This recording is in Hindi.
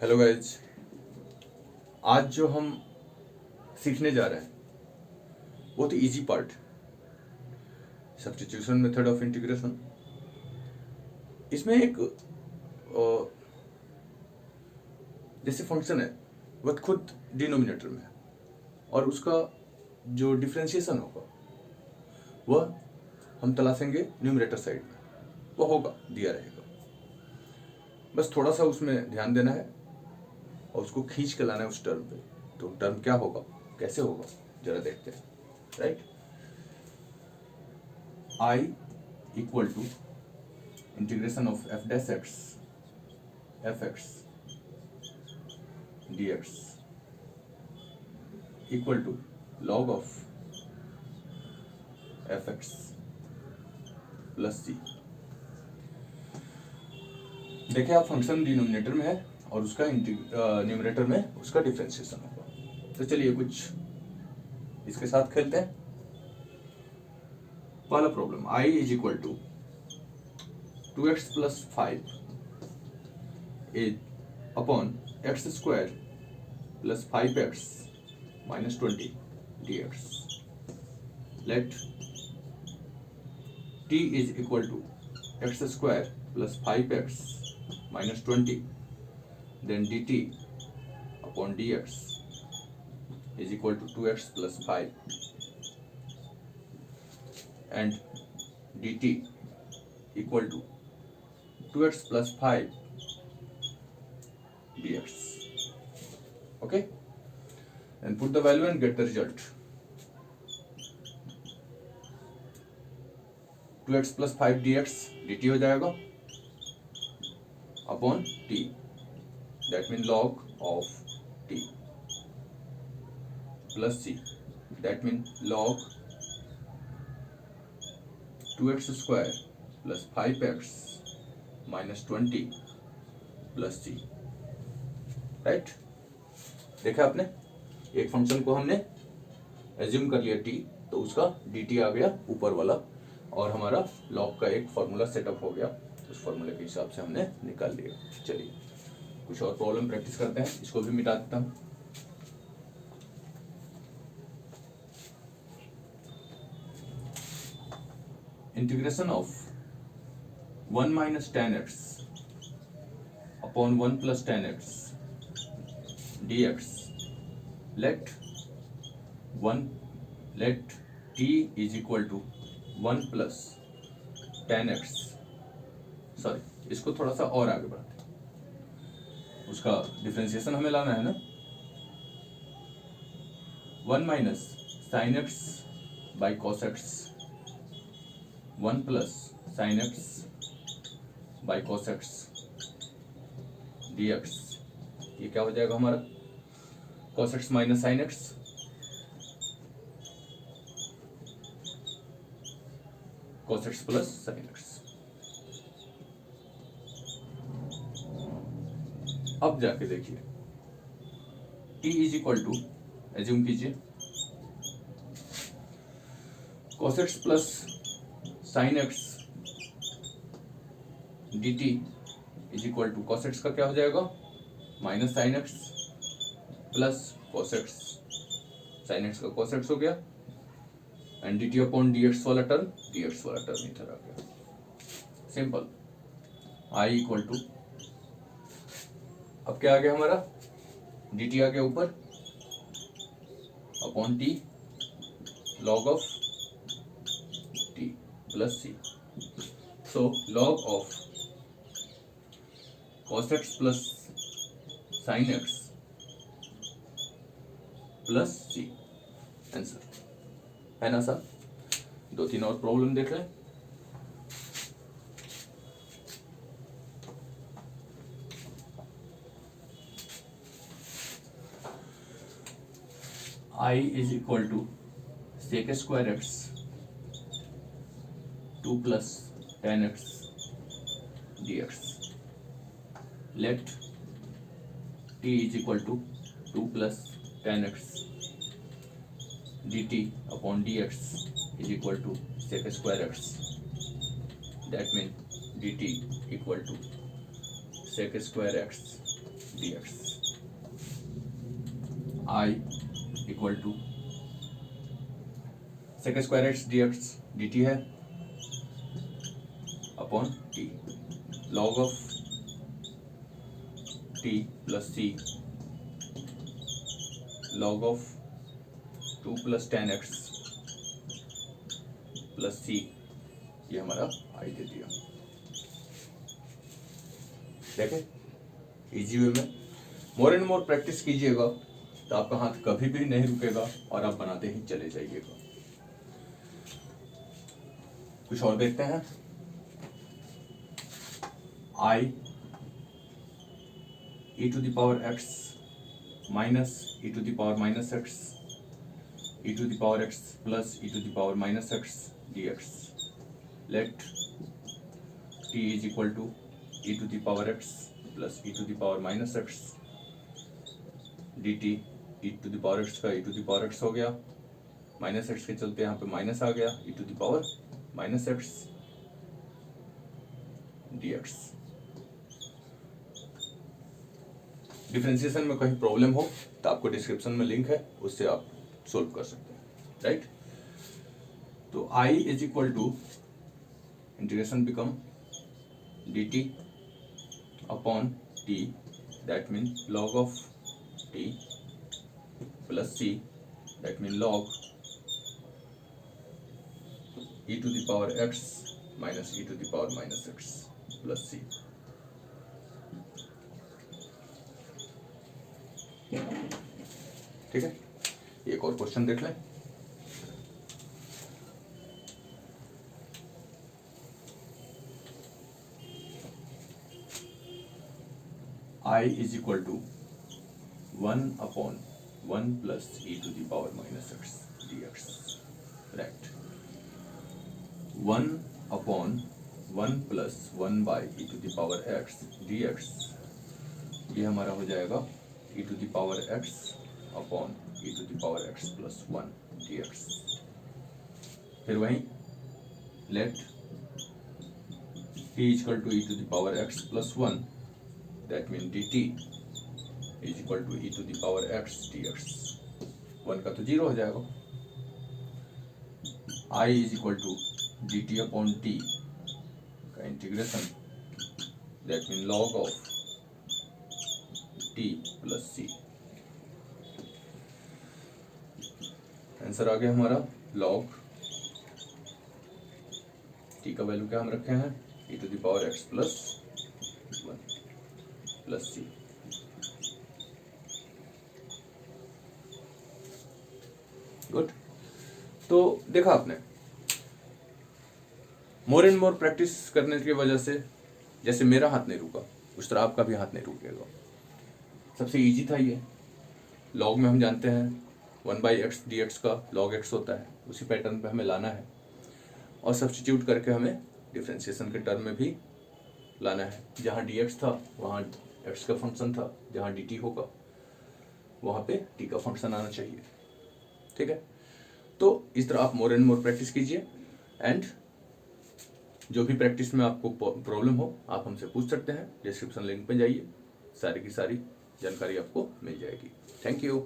Hello guys. आज जो हम सीखने जा रहे हैं बहुत ही easy part, substitution method of integration. इसमें एक जैसे फंक्शन है वह खुद डिनोमिनेटर में है और उसका जो डिफरेंशिएशन होगा वह हम तलाशेंगे न्यूमरेटर साइड में, वो होगा दिया रहेगा। बस थोड़ा सा उसमें ध्यान देना है और उसको खींच के लाना है उस टर्म पे। तो टर्म क्या होगा, कैसे होगा, जरा देखते हैं। Right, I equal to integration of f dash x f x d x equal to log of f x plus c. देखिए आप, फंक्शन डिनोमिनेटर में है और उसका न्यूमरेटर में उसका डिफरेंशिएशन होगा। तो चलिए कुछ इसके साथ खेलते हैं। पहला problem, I is equal to 2x plus 5 upon x square plus 5x minus 20 dx। Let t is equal to x square plus 5x minus 20, then dt upon dx is equal to 2x plus 5 and dt equal to 2x plus 5 dx. Okay, and put the value and get the result. 2x plus 5 dx dt हो जाएगा upon t, that means log of t, plus c, that means log 2x square plus 5x minus 20 plus c. Right, देखा आपने, एक फंक्शन को हमने एज्यूम कर लिया t, तो उसका dt आ गया ऊपर वाला और हमारा लॉग का एक फॉर्मूला सेटअप हो गया। उस फॉर्मूले के हिसाब से हमने निकाल लिया। चलिए कुछ और प्रॉब्लम प्रैक्टिस करते हैं, इसको भी मिटा देता हूं। Integration of 1 minus 10x upon 1 plus 10x dx। Let t is equal to 1 plus 10x, sorry इसको थोड़ा सा और आगे बढ़ाते हैं, उसका डिफरेंशिएशन हमें लाना है ना। 1 minus sine x by cos x, 1 plus sine x by cos x d x. ये क्या हो जाएगा हमारा, cos x minus sine x, cos x plus sine x. अब जाके देखिए, t is equal to, assume कीजिए cos x plus sine x d t is equal to cos x का क्या हो जाएगा, minus sine x plus cos x, sine x का cos x हो गया and D T upon D x वाला टर्म इधर आ गया। सिंपल, I इक्वल टू, अब क्या आ गया हमारा, dt आ गया ऊपर upon t log of t plus c। So log of cos x plus sin x plus c, answer है ना सर। 2-3 और प्रॉब्लम देख लें। I is equal to sec square x 2 plus 10x dx। Let t is equal to 2 plus 10x dt upon dx is equal to sec square x, that means dt equal to sec square x dx, I equal to sec square x dx dt है upon t, log of t plus c log of 2 plus 10x plus c, ये हमारा आई दे दिया। देखें इजी वे में मोर एंड मोर प्रैक्टिस कीजिएगा तो आपका हाथ कभी भी नहीं रुकेगा और आप बनाते ही चले जाइएगा। कुछ और देखते हैं। i e to the power x minus e to the power minus x e to the power x plus e to the power minus x dx, let t is equal to e to the power x plus e to the power minus x dt, e to the power x का e to the power x हो गया, माइनस x के चलते यहाँ पे माइनस आ गया, e to the power minus x dx। Differentiation में कहीं प्रॉब्लम हो तो आपको डिस्क्रिप्शन में लिंक है, उससे आप सोल्व कर सकते हैं, राइट। तो i is equal to integration become dt upon t, that mean log of t plus c, that mean log e to the power x minus e to the power minus x plus c। ठीक है, एक और क्वेश्चन देख लें। I is equal to 1 upon 1 plus e to the power minus x dx, right. 1 upon 1 plus 1 by e to the power x dx, ये हमारा हो जाएगा e to the power x upon e to the power x plus 1 dx। फिर वहीं let t equal to e to the power x plus 1, that mean dt is equal to e to the power x dx। 1 का तो 0 हो जाएगा। i is equal to dt upon t का integration, that mean log of t plus c। Answer आ गया हमारा log t का वैल्यू क्या हम रखे हैं, e to the power x plus 1 plus c। Good. तो देखा आपने, मोर एंड मोर प्रैक्टिस करने की वजह से जैसे मेरा हाथ नहीं रुका उस तरह आपका भी हाथ नहीं रुकेगा। सबसे इजी था ये। लॉग में हम जानते हैं 1 बाई एक्स डी एक्स का लॉग एक्स होता है, उसी पैटर्न पे हमें लाना है और सब्स्टिट्यूट करके हमें डिफरेंशिएशन के टर्म में भी लाना है। जहाँ डी एक्स था वहाँ एक्स का फंक्शन था, जहाँ डी टी होगा वहाँ पे टी का फंक्शन आना चाहिए। ठीक है, तो इस तरह आप मोर एंड मोर प्रैक्टिस कीजिए एंड जो भी प्रैक्टिस में आपको प्रॉब्लम हो आप हमसे पूछ सकते हैं। डिस्क्रिप्शन लिंक पे जाइए, सारी की सारी जानकारी आपको मिल जाएगी। Thank you.